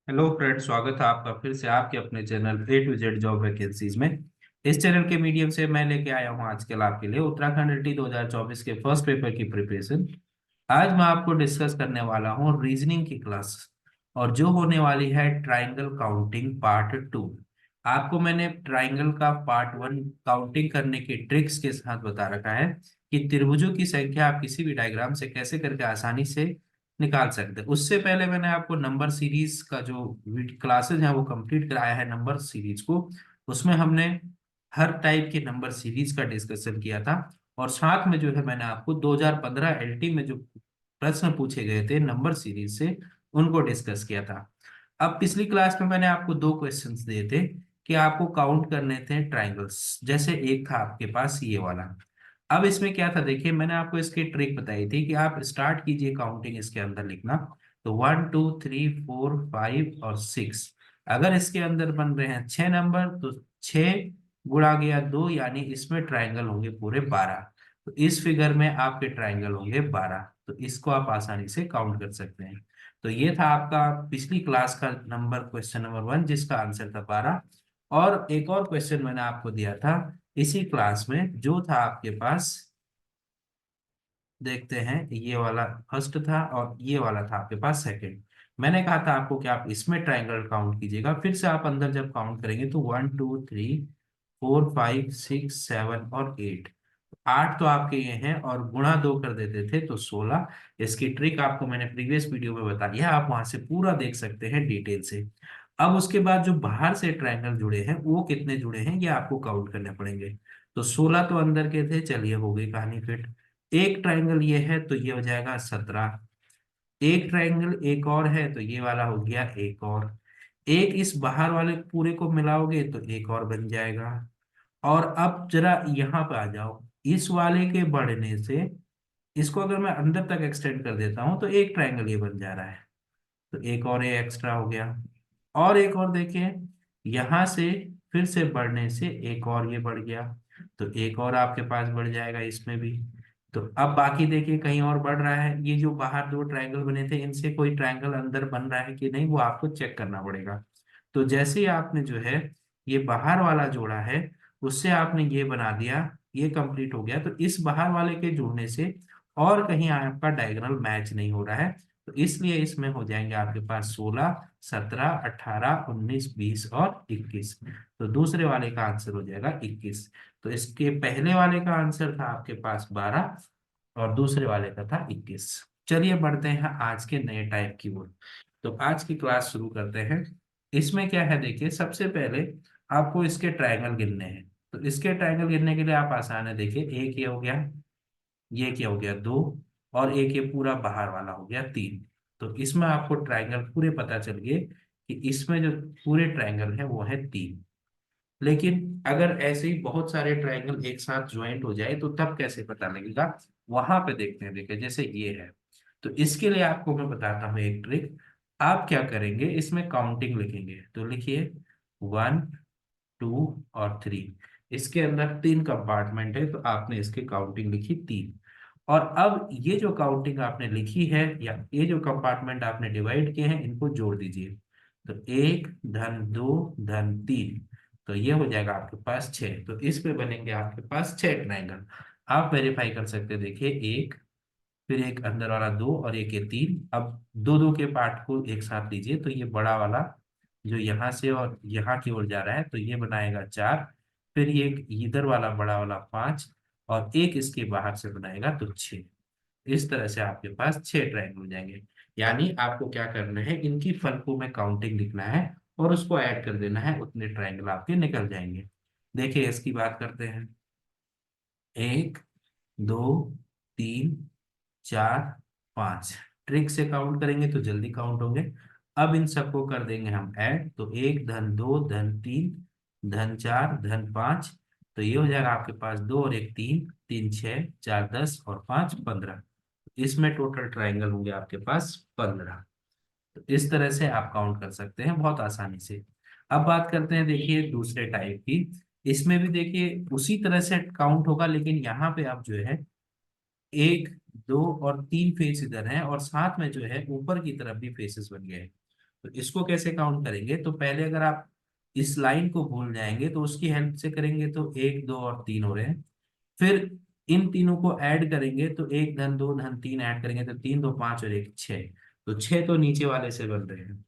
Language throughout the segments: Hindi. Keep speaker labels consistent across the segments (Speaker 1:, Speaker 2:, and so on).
Speaker 1: हेलो फ्रेंड, स्वागत है आपका फिर से आपके अपने channel A to Z job vacancies में। इस चैनल के मीडियम से मैं लेके आया हूँ आजकल आपके लिए उत्तराखंड RT 2024 के फर्स्ट पेपर की प्रिपरेशन। आज मैं आपको डिस्कस करने वाला हूँ रीजनिंग की क्लास, और जो होने वाली है ट्राइंगल काउंटिंग पार्ट 2। आपको मैंने ट्राइंगल का पार्ट 1 काउंटिंग करने के ट्रिक्स के साथ बता रखा है कि त्रिभुजों की संख्या आप किसी भी डायग्राम से कैसे करके आसानी से निकाल सकते हैं। उससे पहले मैंने आपको नंबर सीरीज का जो क्लासेज है वो कंप्लीट कराया है नंबर सीरीज को। उसमें हमने हर टाइप के नंबर सीरीज का डिस्कशन किया था, और साथ में जो है मैंने आपको 2015 LT में जो प्रश्न पूछे गए थे नंबर सीरीज से उनको डिस्कस किया था। अब पिछली क्लास में मैंने आपको दो क्वेश्चंस दिए थे कि आपको काउंट करने थे ट्राइंगल्स। जैसे एक था आपके पास ये वाला। अब इसमें क्या था, देखिए मैंने आपको इसकी ट्रिक बताई थी कि आप स्टार्ट कीजिए काउंटिंग इसके अंदर लिखना। तो 1 2 3 4 5 और 6। अगर इसके अंदर बन रहे हैं 6 नंबर, तो 6 गुणा गया 2, यानी इसमें ट्राइंगल होंगे पूरे 12। तो इस फिगर में आपके ट्राइंगल होंगे 12। तो इसको आप आसानी से काउंट कर सकते हैं। तो ये था आपका पिछली क्लास का नंबर क्वेश्चन नंबर 1, जिसका आंसर था 12। और एक और क्वेश्चन मैंने आपको दिया था इसी क्लास में, जो था आपके पास, देखते हैं, ये वाला फर्स्ट था और ये वाला था आपके पास सेकंड। मैंने कहा था आपको कि आप इसमें ट्राइंगल काउंट कीजिएगा, फिर से आप अंदर जब काउंट करेंगे तो 1 2 3 4 5 6 7 और 8। 8 तो आपके ये हैं, और गुणा 2 कर देते थे तो 16। इसकी ट्रिक आपको मैंने प्रीवियस वीडियो में बता दिया, आप वहां से पूरा देख सकते हैं डिटेल से। अब उसके बाद जो बाहर से ट्राइंगल जुड़े हैं वो कितने जुड़े हैं ये आपको काउंट करने पड़ेंगे। तो 16 तो अंदर के थे, चलिए हो गई कहानी फिट। एक ट्राइंगल ये है तो ये हो जाएगा 17। एक ट्राइंगल एक और है तो ये वाला हो गया एक और। एक इस बाहर वाले पूरे को मिलाओगे तो एक और बन जाएगा। और अब जरा यहाँ पे आ जाओ, इस वाले के बढ़ने से इसको अगर मैं अंदर तक एक्सटेंड कर देता हूं तो एक ट्रायंगल ये बन जा रहा है। तो एक और ये एक्स्ट्रा हो गया। और एक और देखिए, यहां से फिर से बढ़ने से एक और ये बढ़ गया। तो एक और आपके पास बढ़ जाएगा इसमें भी। तो अब बाकी देखिए कहीं और बढ़ रहा है, ये जो बाहर दो ट्रायंगल बने थे इनसे कोई ट्रायंगल अंदर बन रहा है कि नहीं वो आपको चेक करना पड़ेगा। तो जैसे ही आपने जो है ये बाहर वाला जोड़ा है, उससे आपने ये बना दिया, ये कंप्लीट हो गया। तो इस बाहर वाले के जुड़ने से और कहीं आपका डायगोनल मैच नहीं हो रहा है। तो इसलिए इसमें हो जाएंगे आपके पास 16 17 18 19 20 और 21। तो दूसरे वाले का आंसर हो जाएगा 21। तो इसके पहले वाले का आंसर था आपके पास 12, और दूसरे वाले का था 21। चलिए बढ़ते हैं आज के नए टाइप की ओर। तो आज की क्लास शुरू करते हैं। इसमें क्या है, देखिए सबसे पहले आपको इसके ट्रायंगल गिनने हैं। तो इसके ट्रायंगल गिनने के लिए आप आसान है, देखिए एक ये हो गया, ये क्या हो गया 2, और एक ये पूरा बाहर वाला हो गया 3। तो इसमें आपको ट्रायंगल पूरे पता चल गए कि इसमें जो पूरे ट्रायंगल है वो है 3। लेकिन अगर ऐसे ही बहुत सारे ट्रायंगल एक साथ ज्वाइंट हो जाए तो तब कैसे पता लगेगा, वहां पे देखते हैं। देखिए जैसे ये है, तो इसके लिए आपको मैं बताता हूँ एक ट्रिक। आप क्या करेंगे, इसमें काउंटिंग लिखेंगे। तो लिखिए 1 2 और 3। इसके अंदर 3 कंपार्टमेंट है, तो आपने इसकी काउंटिंग लिखी 3। और अब ये जो काउंटिंग आपने लिखी है, या ये जो कंपार्टमेंट आपने डिवाइड किए हैं, इनको जोड़ दीजिए। तो 1 धन 2 धन 3, तो ये हो जाएगा आपके पास 6। तो इस पे बनेंगे आपके पास 6 ट्राइंगल। आप वेरीफाई कर सकते हैं, देखिए एक, फिर एक अंदर वाला 2, और एक ये 3। अब दो दो के पार्ट को एक साथ लीजिए, तो ये बड़ा वाला जो यहाँ से और यहाँ की ओर जा रहा है तो ये बनाएगा 4। फिर ये इधर वाला बड़ा वाला 5, और एक इसके बाहर से बनाएगा तो 6। इस तरह से आपके पास 6 ट्रायंगल हो जाएंगे। यानी आपको क्या करना है, इनकी फलकों में काउंटिंग लिखना है और उसको ऐड कर देना है, उतने ट्रायंगल आपके निकल जाएंगे। देखिए इसकी बात करते हैं। 1 2 3 4 5। ट्रिक से काउंट करेंगे तो जल्दी काउंट होंगे। अब इन सबको कर देंगे हम ऐड, तो 1 धन 2 धन 3 धन 4 धन 5। तो ये हो जाएगा आपके पास 2 और एक 3, 3 6 4 10 और 5 15। इसमें टोटल ट्राइंगल होंगे आपके पास 15। तो इस तरह से आप काउंट कर सकते हैं बहुत आसानी से। अब बात करते हैं देखिए दूसरे टाइप की। इसमें भी देखिए उसी तरह से काउंट होगा, लेकिन यहाँ पे आप जो है 1 2 और 3 फेस इधर हैं, और साथ में जो है ऊपर की तरफ भी फेसेस बन गए हैं। तो इसको कैसे काउंट करेंगे, तो पहले अगर आप इस लाइन को भूल जाएंगे तो उसकी हेल्प से करेंगे तो 1 2 और 3 हो रहे हैं। फिर इन तीनों को ऐड करेंगे तो 1 धन 2 धन 3 ऐड करेंगे तो 3 2 5 और 1 6। तो 6 तो नीचे वाले से बन रहे हैं।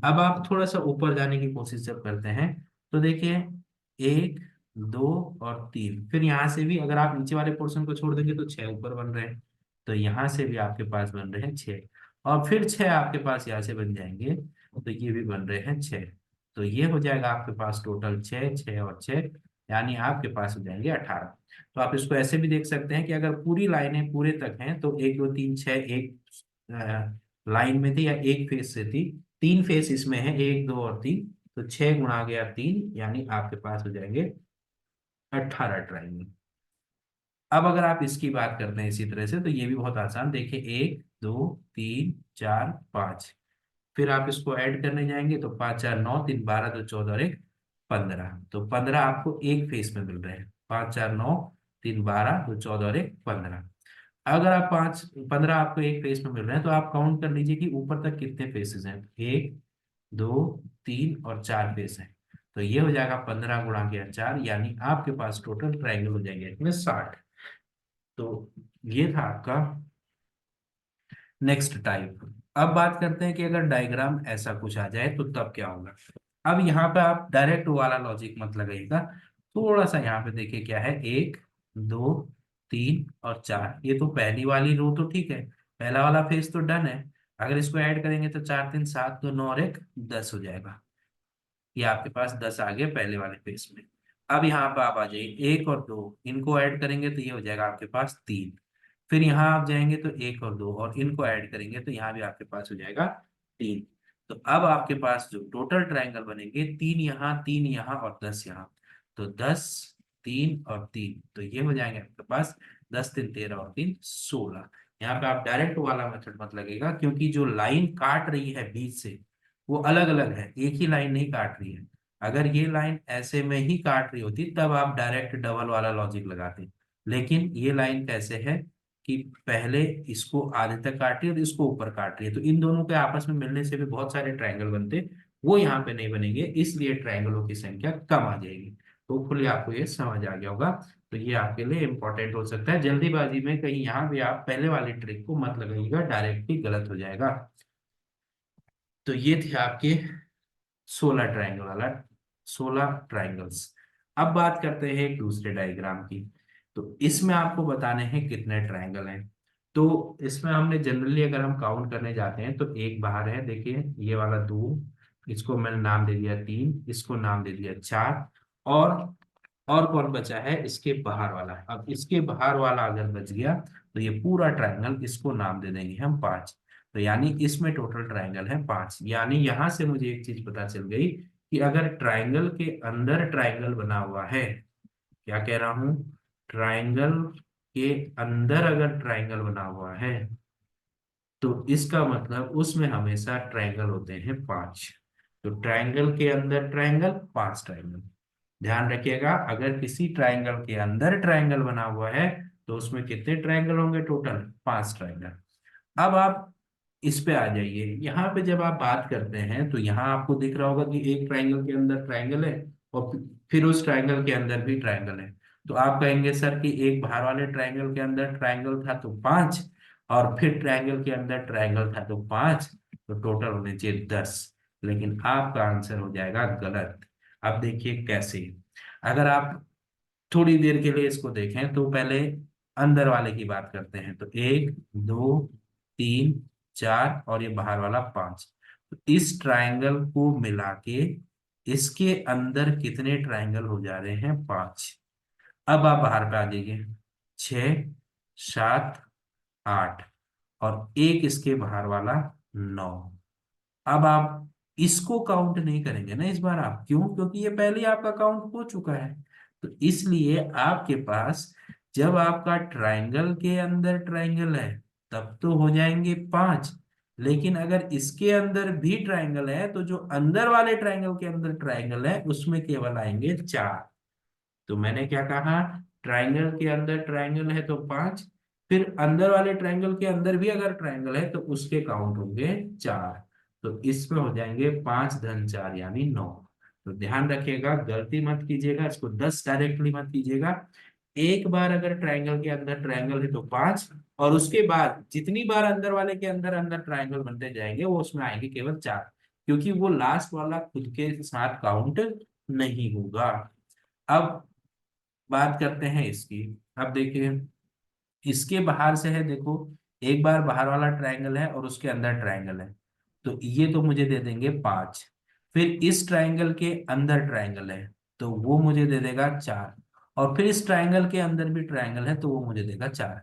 Speaker 1: अब आप थोड़ा सा ऊपर जाने की कोशिश जब करते हैं तो देखिए 1 2 और 3, फिर यहाँ से भी अगर आप नीचे वाले पोर्शन को छोड़ देंगे तो 6 ऊपर बन रहे हैं। तो यहाँ से भी आपके पास बन रहे हैं 6, और फिर 6 आपके पास यहाँ से बन जाएंगे तो ये भी बन रहे हैं 6। तो ये हो जाएगा आपके पास टोटल 6 6 और 6, यानी आपके पास हो जाएंगे 18। तो आप इसको ऐसे भी देख सकते हैं कि अगर पूरी लाइनें पूरे तक हैं तो 1 2 3 6 एक लाइन में थी या एक फेस से थी, 3 फेस इसमें है 1 2 और 3, तो 6 गुणा गया 3, यानी आपके पास हो जाएंगे 18 ट्राइंगल। अब अगर आप इसकी बात करते हैं इसी तरह से तो ये भी बहुत आसान, देखिए 1 2 3 4 5, फिर आप इसको ऐड करने जाएंगे तो 5 4 9 3 12 तो 14 और 1 15, तो 15 आपको एक फेस में मिल रहे हैं। 5 4 9 3 12 तो 14 और 1 15। अगर आप 5 15 आपको एक फेस में मिल रहे हैं तो आप काउंट कर लीजिए कि ऊपर तक कितने फेसेस हैं, 1 2 3 और 4 फेस हैं। तो ये हो जाएगा 15 गुणा किया 4, यानी आपके पास टोटल ट्राइंगल हो जाएंगे इसमें 60। तो ये था आपका नेक्स्ट टाइप। अब बात करते हैं कि अगर डायग्राम ऐसा कुछ आ जाए तो तब क्या होगा। अब यहाँ पे आप डायरेक्ट वाला लॉजिक मत लगाइएगा, थोड़ा सा यहाँ पे देखिए क्या है, 1 2 3 और 4, ये तो पहली वाली रो तो ठीक है, पहला वाला फेज तो डन है। अगर इसको ऐड करेंगे तो 4 3 7 तो 9 और 1 10 हो जाएगा, ये आपके पास 10 आ गए पहले वाले फेज में। अब यहाँ पे आप आ जाइए 1 और 2, इनको ऐड करेंगे तो ये हो जाएगा आपके पास 3। फिर यहाँ आप जाएंगे तो 1 और 2 और इनको ऐड करेंगे तो यहाँ भी आपके पास हो जाएगा 3। तो अब आपके पास जो टोटल ट्राइंगल बनेंगे, 3 यहाँ 3 यहाँ और 10 यहाँ, तो 10 3 और 3, तो ये हो जाएंगे आपके पास 10 3 13 और 3 16। यहाँ पे आप डायरेक्ट वाला मेथड मत लगेगा, क्योंकि जो लाइन काट रही है बीच से वो अलग अलग है, एक ही लाइन नहीं काट रही है। अगर ये लाइन ऐसे में ही काट रही होती तब आप डायरेक्ट डबल वाला लॉजिक लगाते, लेकिन ये लाइन कैसे है कि पहले इसको आधे तक काट रही है और इसको ऊपर काट रही है, तो इन दोनों के आपस में मिलने से भी बहुत सारे ट्रायंगल बनते, वो यहाँ पे नहीं बनेंगे, इसलिए ट्रायंगलों की संख्या कम आ जाएगी। होपफुली आपको ये समझ आ गया होगा। तो ये आपके लिए इंपॉर्टेंट हो सकता है, जल्दीबाजी में कहीं यहाँ भी आप पहले वाली ट्रिक को मत लगाइएगा, डायरेक्ट ही गलत हो जाएगा। तो ये थे आपके 16 ट्राइंगल वाला, 16 ट्राइंगल्स। अब बात करते हैं एक दूसरे डायग्राम की। तो इसमें आपको बताने हैं कितने ट्राइंगल हैं। तो इसमें हमने जनरली अगर हम काउंट करने जाते हैं तो एक बाहर है, देखिए ये वाला 2, इसको मैंने नाम दे दिया 3, इसको नाम दे दिया 4, और कौन बचा है इसके बाहर वाला। अब इसके बाहर वाला अगर बच गया तो ये पूरा ट्राइंगल इसको नाम दे देंगे हम 5। तो यानी इसमें टोटल ट्राइंगल है 5, यानी यहां से मुझे एक चीज पता चल गई कि अगर ट्राइंगल के अंदर ट्राइंगल बना हुआ है, क्या कह रहा हूं, ट्राइंगल के अंदर अगर ट्राइंगल बना हुआ है तो इसका मतलब उसमें हमेशा ट्राइंगल होते हैं 5। तो ट्राइंगल के अंदर ट्राइंगल, 5 ट्राइंगल। ध्यान रखिएगा, अगर किसी ट्राइंगल के अंदर ट्राइंगल बना हुआ है तो उसमें कितने ट्राइंगल होंगे, टोटल 5 ट्राइंगल। अब आप इस पे आ जाइए, यहाँ पे जब आप बात करते हैं तो यहाँ आपको दिख रहा होगा कि एक ट्राइंगल के अंदर ट्राइंगल है और फिर उस ट्राइंगल के अंदर भी ट्राइंगल है। तो आप कहेंगे सर कि एक बाहर वाले ट्राइंगल के अंदर ट्राइंगल था तो 5, और फिर ट्राइंगल के अंदर ट्राइंगल था तो 5, तो टोटल होने चाहिए 10। लेकिन आपका आंसर हो जाएगा गलत। अब देखिए कैसे, अगर आप थोड़ी देर के लिए इसको देखें तो पहले अंदर वाले की बात करते हैं, तो 1 2 3 4 और ये बाहर वाला 5। तो इस ट्राइंगल को मिला के इसके अंदर कितने ट्राइंगल हो जा रहे हैं, 5। अब आप बाहर पे आ जाइए, 6 7 8, और एक इसके बाहर वाला 9। अब आप इसको काउंट नहीं करेंगे ना इस बार आप, क्यों, क्योंकि ये पहले ही आपका काउंट हो चुका है। तो इसलिए आपके पास जब आपका ट्राइंगल के अंदर ट्राइंगल है तब तो हो जाएंगे 5, लेकिन अगर इसके अंदर भी ट्राइंगल है तो जो अंदर वाले ट्राइंगल के अंदर ट्राइंगल है उसमें केवल आएंगे 4। तो मैंने क्या कहा, ट्राइंगल के अंदर ट्राइंगल है तो 5, फिर अंदर वाले ट्राइंगल के अंदर भी अगर ट्राइंगल है तो उसके काउंट होंगे 4। तो इसमें हो जाएंगे 5 धन 4 यानी 9। तो ध्यान रखिएगा, गलती मत कीजिएगा, इसको 10 डायरेक्टली मत कीजिएगा। एक बार अगर ट्रायंगल के अंदर ट्रायंगल है तो 5, और उसके बाद जितनी बार अंदर वाले के अंदर अंदर ट्रायंगल बनते जाएंगे वो उसमें आएंगे केवल 4, क्योंकि वो लास्ट वाला खुद के साथ काउंट नहीं होगा। अब बात करते हैं इसकी। अब देखिए, इसके बाहर से है, देखो एक बार बाहर वाला ट्रायंगल है और उसके अंदर ट्रायंगल है, तो ये तो मुझे दे देंगे 5। फिर इस ट्रायंगल के अंदर ट्रायंगल है तो वो मुझे दे देगा 4, और फिर इस ट्रायंगल के अंदर भी ट्रायंगल है तो वो मुझे देगा 4।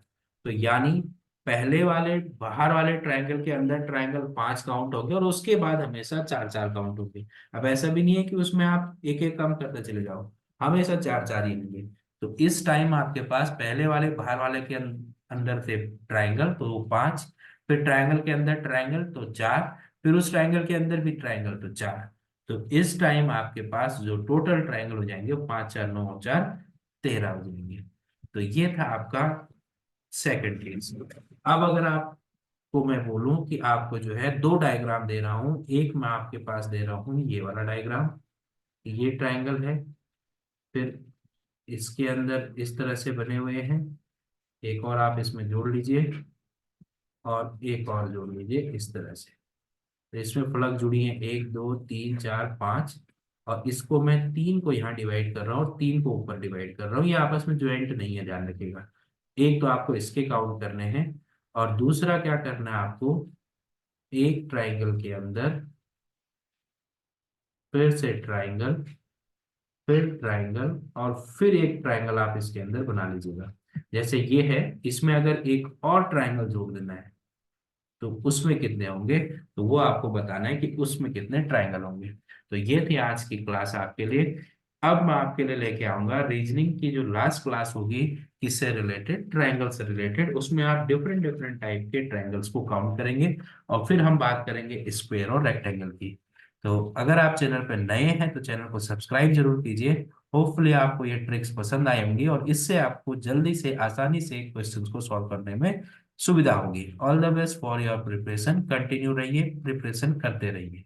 Speaker 1: तो यानी पहले वाले बाहर वाले ट्रायंगल के अंदर ट्रायंगल 5 काउंट होंगे और उसके बाद हमेशा 4 4 काउंट होंगे। अब ऐसा भी नहीं है कि उसमें आप एक एक कम करते चले जाओ, हमेशा 4 4 ही होंगे। तो इस टाइम आपके पास पहले वाले बाहर वाले के अंदर थे ट्रायंगल तो वो 5, फिर ट्रायंगल के अंदर ट्रायंगल तो 4, फिर उस ट्रायंगल के अंदर भी ट्रायंगल तो 4। तो इस टाइम आपके पास जो टोटल ट्रायंगल हो जाएंगे वो 5 4 9 और 4 13 हो जाएंगे। तो ये था आपका सेकंड केस। अब अगर आपको मैं बोलूं कि आपको जो है दो डायग्राम दे रहा हूं, एक मैं आपके पास दे रहा हूं ये वाला डायग्राम, ये ट्रायंगल है, फिर इसके अंदर इस तरह से बने हुए हैं, एक और आप इसमें जोड़ लीजिए और एक और जोड़ लीजिए इस तरह से। तो इसमें प्लग जुड़ी है 1 2 3 4 5, और इसको मैं 3 को यहाँ डिवाइड कर रहा हूँ और 3 को ऊपर डिवाइड कर रहा हूँ, ये आपस में ज्वाइंट नहीं है, ध्यान रखिएगा। एक तो आपको इसके काउंट करने हैं, और दूसरा क्या करना है आपको, एक ट्राइंगल के अंदर फिर से ट्राइंगल, फिर ट्राइंगल, और फिर एक ट्राइंगल आप इसके अंदर बना लीजिएगा। जैसे ये है, इसमें अगर एक और ट्राइंगल जोड़ देना है तो उसमें कितने होंगे, तो वो आपको बताना है कि उसमें कितने ट्राइंगल होंगे। तो ये थी आज की क्लास आपके लिए। अब मैं आपके लिए लेके आऊंगा रीजनिंग की जो लास्ट क्लास होगी, किससे रिलेटेड, ट्राइंगल से रिलेटेड। उसमें आप डिफरेंट डिफरेंट टाइप के ट्राइंगल्स को काउंट करेंगे, और फिर हम बात करेंगे स्क्वायर और रेक्टेंगल की। तो अगर आप चैनल पर नए हैं तो चैनल को सब्सक्राइब जरूर कीजिए। होपफुली आपको ये ट्रिक्स पसंद आई होंगी और इससे आपको जल्दी से आसानी से क्वेश्चंस को सॉल्व करने में सुविधा होगी। All the best for your preparation, continue रहिए, प्रिपरेशन करते रहिए।